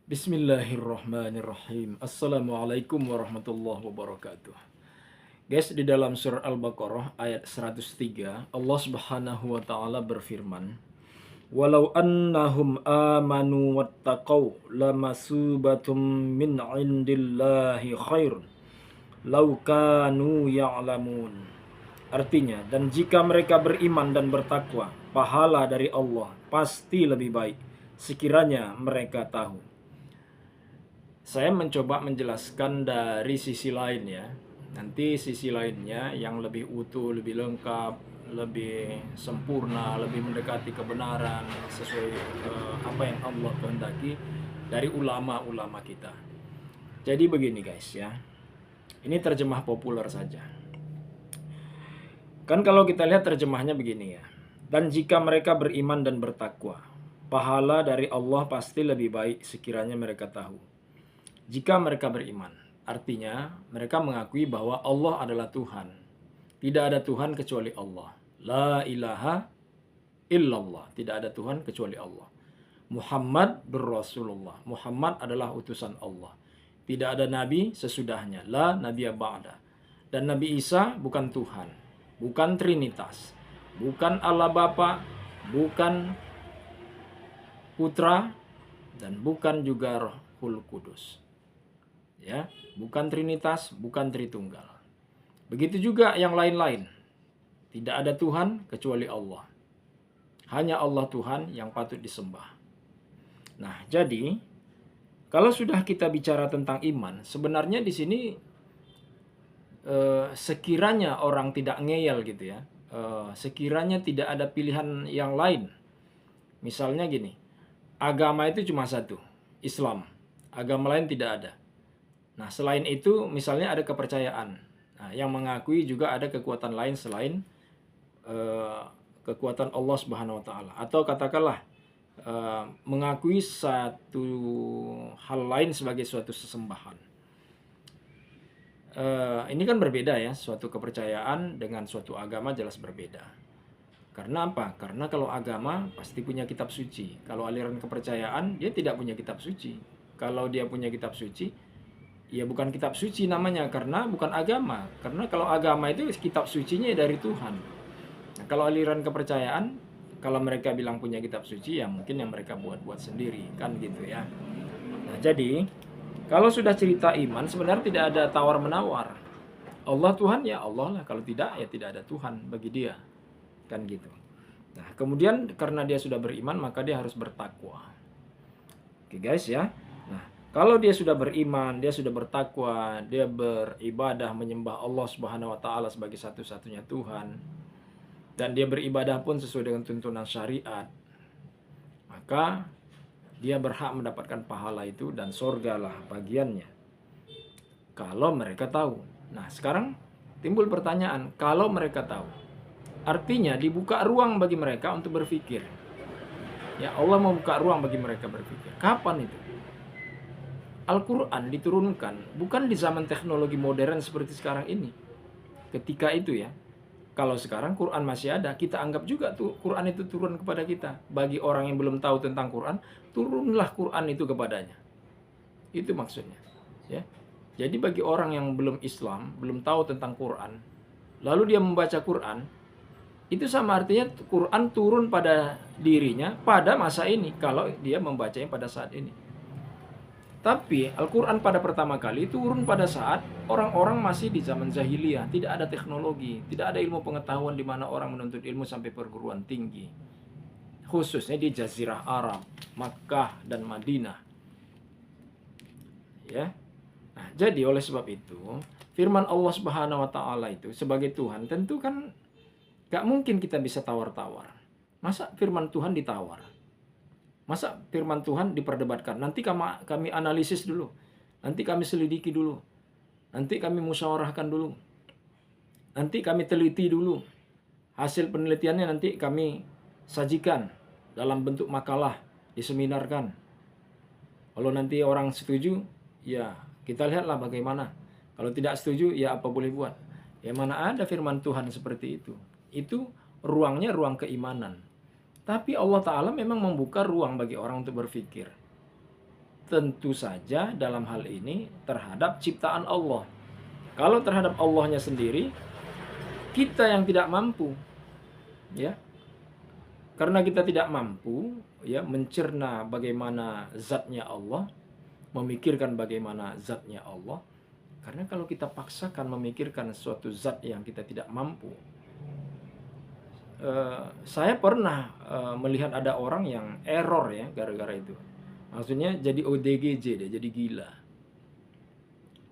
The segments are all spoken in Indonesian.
Bismillahirrahmanirrahim. Assalamualaikum warahmatullahi wabarakatuh. Guys, di dalam surah Al-Baqarah ayat 103, Allah Subhanahu wa taala berfirman, "Walau annahum amanu wattaqau lamasubatum min indillahi khairun law kanu ya'lamun." Artinya, dan jika mereka beriman dan bertakwa, pahala dari Allah pasti lebih baik sekiranya mereka tahu. Saya mencoba menjelaskan dari sisi lain ya. Nanti sisi lainnya yang lebih utuh, lebih lengkap, lebih sempurna, lebih mendekati kebenaran sesuai apa yang Allah kehendaki dari ulama-ulama kita. Jadi begini guys ya. Ini terjemah populer saja. Kan kalau kita lihat terjemahnya begini ya. Dan jika mereka beriman dan bertakwa, pahala dari Allah pasti lebih baik sekiranya mereka tahu. Jika mereka beriman, artinya mereka mengakui bahwa Allah adalah Tuhan. Tidak ada Tuhan kecuali Allah. La ilaha illallah. Tidak ada Tuhan kecuali Allah. Muhammad berrasulullah. Muhammad adalah utusan Allah. Tidak ada nabi sesudahnya. La nabiyya ba'da. Dan Nabi Isa bukan Tuhan. Bukan Trinitas. Bukan Allah Bapa. Bukan Putra. Dan bukan juga Rohul Kudus. Ya, bukan Trinitas, bukan Tritunggal. Begitu juga yang lain-lain. Tidak ada Tuhan kecuali Allah. Hanya Allah Tuhan yang patut disembah. Nah, jadi kalau sudah kita bicara tentang iman, sebenarnya di sini sekiranya orang tidak ngeyel gitu ya, sekiranya tidak ada pilihan yang lain. Misalnya gini, agama itu cuma satu, Islam. Agama lain tidak ada. Nah, selain itu misalnya ada kepercayaan. Nah, yang mengakui juga ada kekuatan lain selain kekuatan Allah Subhanahu wa taala. Atau katakanlah mengakui satu hal lain sebagai suatu sesembahan. Ini kan berbeda ya, suatu kepercayaan dengan suatu agama jelas berbeda. Karena apa? Karena kalau agama pasti punya kitab suci. Kalau aliran kepercayaan dia tidak punya kitab suci. Kalau dia punya kitab suci, ya bukan kitab suci namanya, karena bukan agama. Karena kalau agama itu kitab sucinya dari Tuhan. Nah, kalau aliran kepercayaan, kalau mereka bilang punya kitab suci, ya mungkin yang mereka buat-buat sendiri, kan gitu ya. Nah, jadi kalau sudah cerita iman, sebenarnya tidak ada tawar-menawar. Allah Tuhan, ya Allah lah. Kalau tidak, ya tidak ada Tuhan bagi dia. Kan gitu. Nah, kemudian karena dia sudah beriman, maka dia harus bertakwa. Oke guys ya. Kalau dia sudah beriman, dia sudah bertakwa, dia beribadah menyembah Allah Subhanahu wa taala sebagai satu-satunya Tuhan, dan dia beribadah pun sesuai dengan tuntunan syariat, maka dia berhak mendapatkan pahala itu dan surgalah bagiannya. Kalau mereka tahu. Nah, sekarang timbul pertanyaan, kalau mereka tahu, artinya dibuka ruang bagi mereka untuk berpikir. Ya, Allah membuka ruang bagi mereka berpikir. Kapan itu? Al-Quran diturunkan bukan di zaman teknologi modern seperti sekarang ini. Ketika itu ya, kalau sekarang Quran masih ada, kita anggap juga tuh Quran itu turun kepada kita. Bagi orang yang belum tahu tentang Quran, turunlah Quran itu kepadanya. Itu maksudnya. Ya. Jadi bagi orang yang belum Islam, belum tahu tentang Quran, lalu dia membaca Quran, itu sama artinya Quran turun pada dirinya pada masa ini, kalau dia membacanya pada saat ini. Tapi Al-Quran pada pertama kali turun pada saat orang-orang masih di zaman jahiliyah. Tidak ada teknologi, tidak ada ilmu pengetahuan di mana orang menuntut ilmu sampai perguruan tinggi. Khususnya di Jazirah Arab, Makkah dan Madinah. Ya. Nah, jadi oleh sebab itu, firman Allah Subhanahu wa taala itu sebagai Tuhan tentu kan gak mungkin kita bisa tawar-tawar. Masa firman Tuhan ditawar? Masa firman Tuhan diperdebatkan? Nanti kami analisis dulu. Nanti kami selidiki dulu. Nanti kami musyawarahkan dulu. Nanti kami teliti dulu. Hasil penelitiannya nanti kami sajikan dalam bentuk makalah, diseminarkan. Kalau nanti orang setuju, ya kita lihatlah bagaimana. Kalau tidak setuju, ya apa boleh buat. Ya mana ada firman Tuhan seperti itu. Itu ruangnya ruang keimanan. Tapi Allah Ta'ala memang membuka ruang bagi orang untuk berpikir. Tentu saja dalam hal ini terhadap ciptaan Allah. Kalau terhadap Allahnya sendiri, kita yang tidak mampu, ya. Karena kita tidak mampu, ya, mencerna bagaimana zatnya Allah, memikirkan bagaimana zatnya Allah. Karena kalau kita paksakan memikirkan suatu zat yang kita tidak mampu, saya pernah melihat ada orang yang error ya gara-gara itu. Maksudnya jadi ODGJ, dia jadi gila.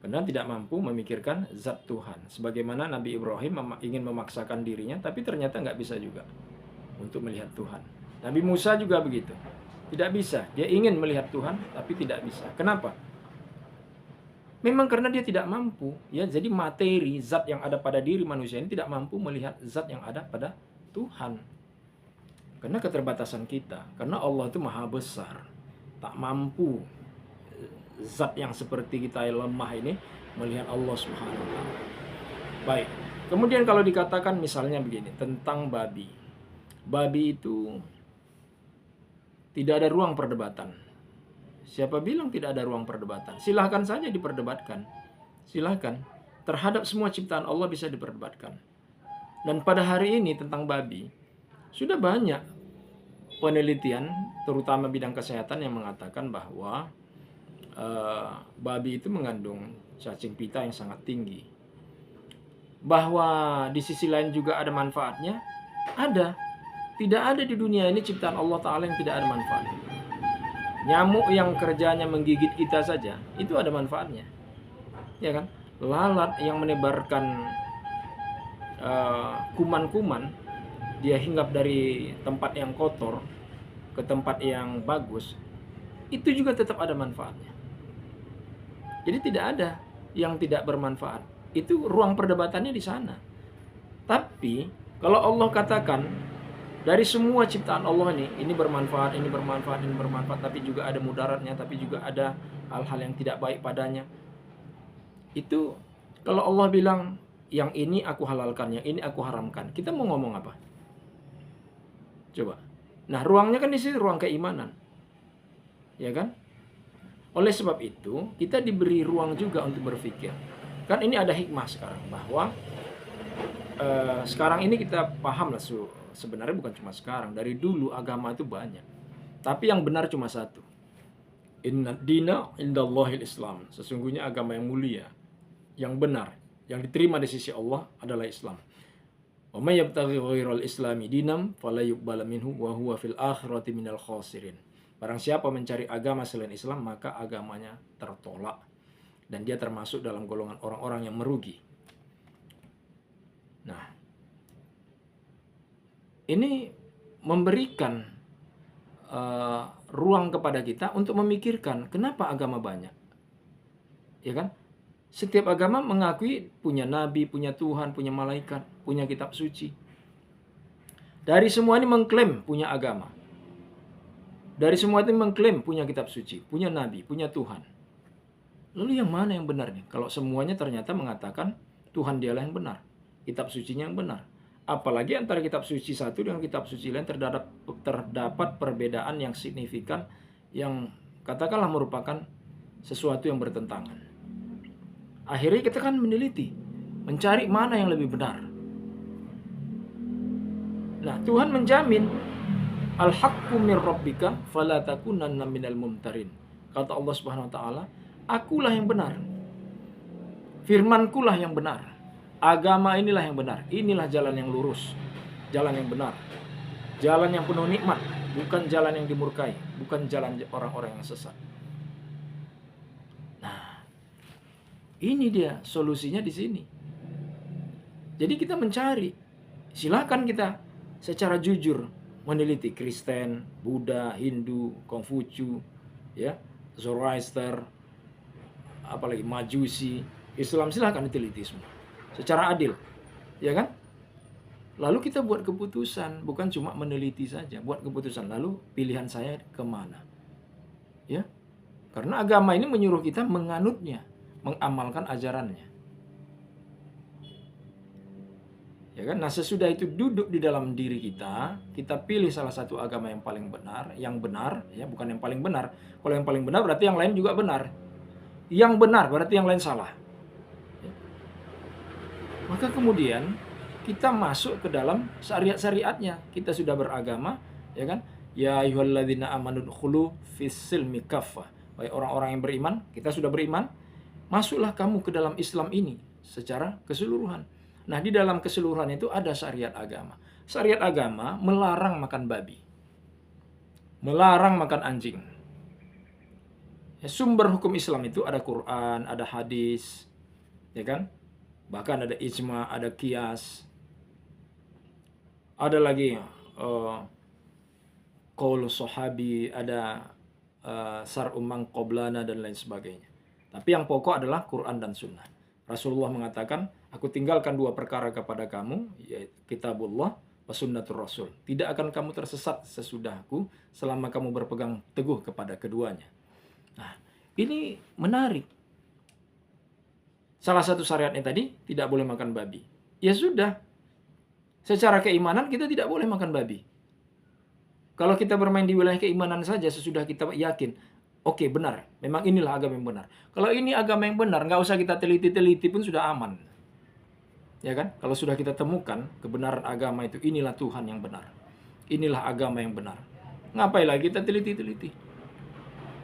Karena tidak mampu memikirkan zat Tuhan. Sebagaimana Nabi Ibrahim ingin memaksakan dirinya, tapi ternyata nggak bisa juga untuk melihat Tuhan. Nabi Musa juga begitu. Tidak bisa. Dia ingin melihat Tuhan, tapi tidak bisa. Kenapa? Memang karena dia tidak mampu. Ya, jadi materi, zat yang ada pada diri manusia ini tidak mampu melihat zat yang ada pada Tuhan. Karena keterbatasan kita. Karena Allah itu maha besar. Tak mampu zat yang seperti kita yang lemah ini melihat Allah Subhanahu wa taala. Baik. Kemudian kalau dikatakan misalnya begini tentang babi. Babi itu tidak ada ruang perdebatan. Siapa bilang tidak ada ruang perdebatan? Silahkan saja diperdebatkan. Silahkan. Terhadap semua ciptaan Allah bisa diperdebatkan. Dan pada hari ini tentang babi, sudah banyak penelitian, terutama bidang kesehatan yang mengatakan bahwa babi itu mengandung cacing pita yang sangat tinggi. Bahwa di sisi lain juga ada manfaatnya, ada. Tidak ada di dunia ini ciptaan Allah Ta'ala yang tidak ada manfaatnya. Nyamuk yang kerjanya menggigit kita saja, itu ada manfaatnya. Ya kan? Lalat yang menebarkan kuman-kuman, dia hinggap dari tempat yang kotor ke tempat yang bagus, itu juga tetap ada manfaatnya. Jadi tidak ada yang tidak bermanfaat. Itu ruang perdebatannya di sana. Tapi kalau Allah katakan dari semua ciptaan Allah ini bermanfaat, ini bermanfaat, ini bermanfaat, tapi juga ada mudaratnya, tapi juga ada hal-hal yang tidak baik padanya. Itu kalau Allah bilang yang ini aku halalkan, yang ini aku haramkan, kita mau ngomong apa? Coba. Nah, ruangnya kan di sini ruang keimanan. Ya kan? Oleh sebab itu, kita diberi ruang juga untuk berpikir. Kan ini ada hikmah sekarang bahwa sekarang ini kita paham lah sebenarnya bukan cuma sekarang, dari dulu agama itu banyak. Tapi yang benar cuma satu. Inna dina indallahil Islam. Sesungguhnya agama yang mulia, yang benar, yang diterima di sisi Allah adalah Islam. Wa may yabtaghi ghairal islami dinam fala yuqbal minhu wa huwa fil akhirati minal khasirin. Barang siapa mencari agama selain Islam, maka agamanya tertolak dan dia termasuk dalam golongan orang-orang yang merugi. Nah, ini memberikan ruang kepada kita untuk memikirkan kenapa agama banyak. Ya kan? Setiap agama mengakui punya nabi, punya Tuhan, punya malaikat, punya kitab suci. Dari semua ini mengklaim punya agama. Dari semua itu mengklaim punya kitab suci, punya nabi, punya Tuhan. Lalu yang mana yang benar nih? Kalau semuanya ternyata mengatakan Tuhan dialah yang benar, kitab sucinya yang benar. Apalagi antara kitab suci satu dengan kitab suci lain terdapat perbedaan yang signifikan yang katakanlah merupakan sesuatu yang bertentangan. Akhirnya kita kan meneliti, mencari mana yang lebih benar. Nah, Tuhan menjamin al-haqqu mir rabbika fala takunanna minal mumtarin. Kata Allah Subhanahu wa taala, akulah yang benar. Firmankulah yang benar. Agama inilah yang benar. Inilah jalan yang lurus. Jalan yang benar. Jalan yang penuh nikmat, bukan jalan yang dimurkai, bukan jalan orang-orang yang sesat. Nah, ini dia solusinya di sini. Jadi kita mencari. Silakan kita secara jujur meneliti Kristen, Buddha, Hindu, Konghucu, ya, Zoroaster, apalagi Majusi, Islam, silahkan diteliti semua secara adil, ya kan? Lalu kita buat keputusan, bukan cuma meneliti saja, buat keputusan. Lalu pilihan saya kemana, ya? Karena agama ini menyuruh kita menganutnya, mengamalkan ajarannya. Ya kan? Nah, sesudah itu duduk di dalam diri kita, kita pilih salah satu agama yang paling benar, ya, bukan yang paling benar. Kalau yang paling benar berarti yang lain juga benar. Yang benar berarti yang lain salah. Ya. Maka kemudian kita masuk ke dalam syariat-syariatnya. Kita sudah beragama, ya kan? Ya ayyuhalladzina amanu dkhulu fis-silmi kaffah. Wahai orang-orang yang beriman, kita sudah beriman, masuklah kamu ke dalam Islam ini secara keseluruhan. Nah, di dalam keseluruhan itu ada syariat agama. Syariat agama melarang makan babi, melarang makan anjing. Ya, sumber hukum Islam itu ada Quran, ada hadis, ya kan? Bahkan ada ijma, ada qiyas, ada lagi qaul sahabi, ada sar'um man qablana dan lain sebagainya. Tapi yang pokok adalah Quran dan Sunnah. Rasulullah mengatakan, aku tinggalkan dua perkara kepada kamu, yaitu kitabullah wa sunnatur rasul. Tidak akan kamu tersesat sesudahku selama kamu berpegang teguh kepada keduanya. Nah, ini menarik. Salah satu syariatnya tadi, tidak boleh makan babi. Ya sudah, secara keimanan kita tidak boleh makan babi. Kalau kita bermain di wilayah keimanan saja, sesudah kita yakin, oke, benar, memang inilah agama yang benar. Kalau ini agama yang benar, nggak usah kita teliti-teliti pun sudah aman. Ya kan? Kalau sudah kita temukan kebenaran agama itu, inilah Tuhan yang benar. Inilah agama yang benar. Ngapain lagi kita teliti-teliti?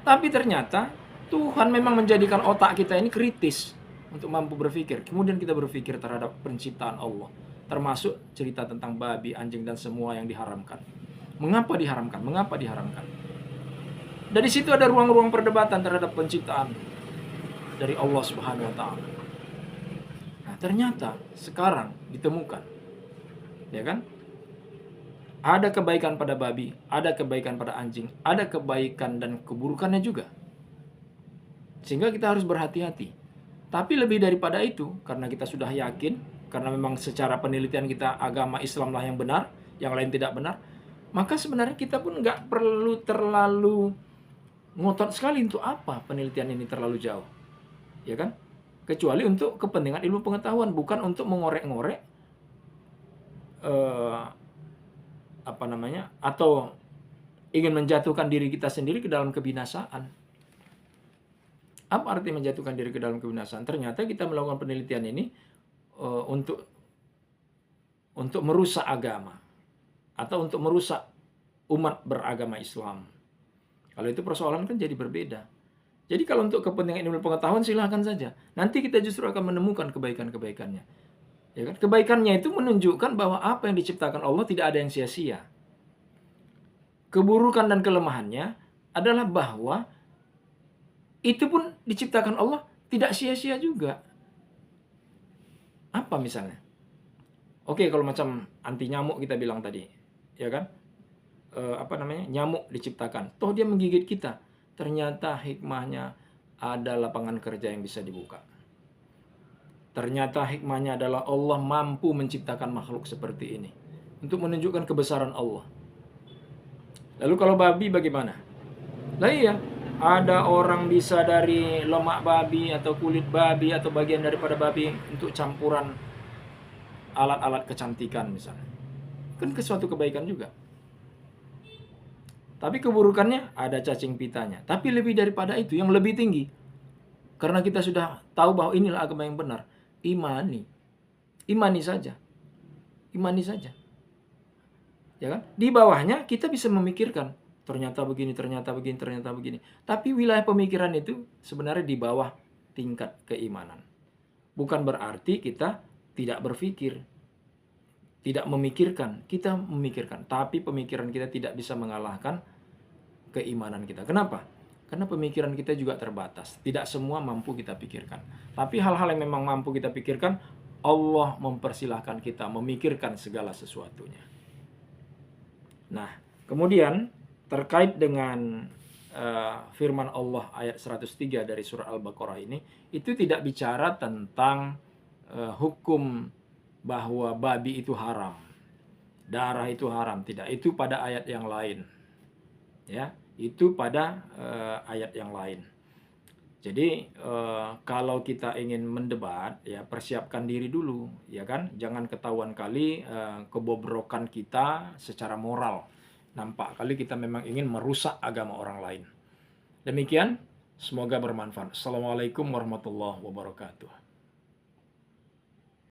Tapi ternyata Tuhan memang menjadikan otak kita ini kritis untuk mampu berpikir. Kemudian kita berpikir terhadap penciptaan Allah. Termasuk cerita tentang babi, anjing, dan semua yang diharamkan. Mengapa diharamkan? Mengapa diharamkan? Dari situ ada ruang-ruang perdebatan terhadap penciptaan dari Allah Subhanahu wa Ta'ala. Nah, ternyata sekarang ditemukan, ya kan? Ada kebaikan pada babi, ada kebaikan pada anjing, ada kebaikan dan keburukannya juga. Sehingga kita harus berhati-hati. Tapi lebih daripada itu, karena kita sudah yakin, karena memang secara penelitian kita agama Islamlah yang benar, yang lain tidak benar, maka sebenarnya kita pun nggak perlu terlalu ngotot sekali untuk apa penelitian ini terlalu jauh, ya kan? Kecuali untuk kepentingan ilmu pengetahuan, bukan untuk mengorek-ngorek atau ingin menjatuhkan diri kita sendiri ke dalam kebinasaan. Apa arti menjatuhkan diri ke dalam kebinasaan? Ternyata kita melakukan penelitian ini untuk merusak agama atau untuk merusak umat beragama Islam. Kalau itu persoalan kan jadi berbeda. Jadi kalau untuk kepentingan ilmu pengetahuan silahkan saja. Nanti kita justru akan menemukan kebaikan-kebaikannya. Ya kan? Kebaikannya itu menunjukkan bahwa apa yang diciptakan Allah tidak ada yang sia-sia. Keburukan dan kelemahannya adalah bahwa itu pun diciptakan Allah tidak sia-sia juga. Apa misalnya? Oke, kalau macam anti nyamuk kita bilang tadi, ya kan? Nyamuk diciptakan. Toh dia menggigit kita. Ternyata hikmahnya ada lapangan kerja yang bisa dibuka. Ternyata hikmahnya adalah Allah mampu menciptakan makhluk seperti ini. Untuk menunjukkan kebesaran Allah. Lalu kalau babi bagaimana? Lah iya, ada orang bisa dari lemak babi atau kulit babi atau bagian daripada babi untuk campuran alat-alat kecantikan misalnya. Kan suatu kebaikan juga. Tapi keburukannya ada cacing pitanya. Tapi lebih daripada itu, yang lebih tinggi. Karena kita sudah tahu bahwa inilah agama yang benar. Imani. Imani saja. Imani saja. Ya kan? Di bawahnya kita bisa memikirkan. Ternyata begini, ternyata begini, ternyata begini. Tapi wilayah pemikiran itu sebenarnya di bawah tingkat keimanan. Bukan berarti kita tidak berpikir. Tidak memikirkan, kita memikirkan. Tapi pemikiran kita tidak bisa mengalahkan keimanan kita. Kenapa? Karena pemikiran kita juga terbatas. Tidak semua mampu kita pikirkan. Tapi hal-hal yang memang mampu kita pikirkan, Allah mempersilahkan kita memikirkan segala sesuatunya. Nah, kemudian terkait dengan firman Allah ayat 103 dari surah Al-Baqarah ini, itu tidak bicara tentang hukum bahwa babi itu haram, darah itu haram, tidak. Itu pada ayat yang lain, ya. Itu pada ayat yang lain. Jadi, kalau kita ingin mendebat, ya persiapkan diri dulu, ya kan? Jangan ketahuan kali, kebobrokan kita secara moral. Nampak kali kita memang ingin merusak agama orang lain. Demikian, semoga bermanfaat. Assalamualaikum warahmatullahi wabarakatuh.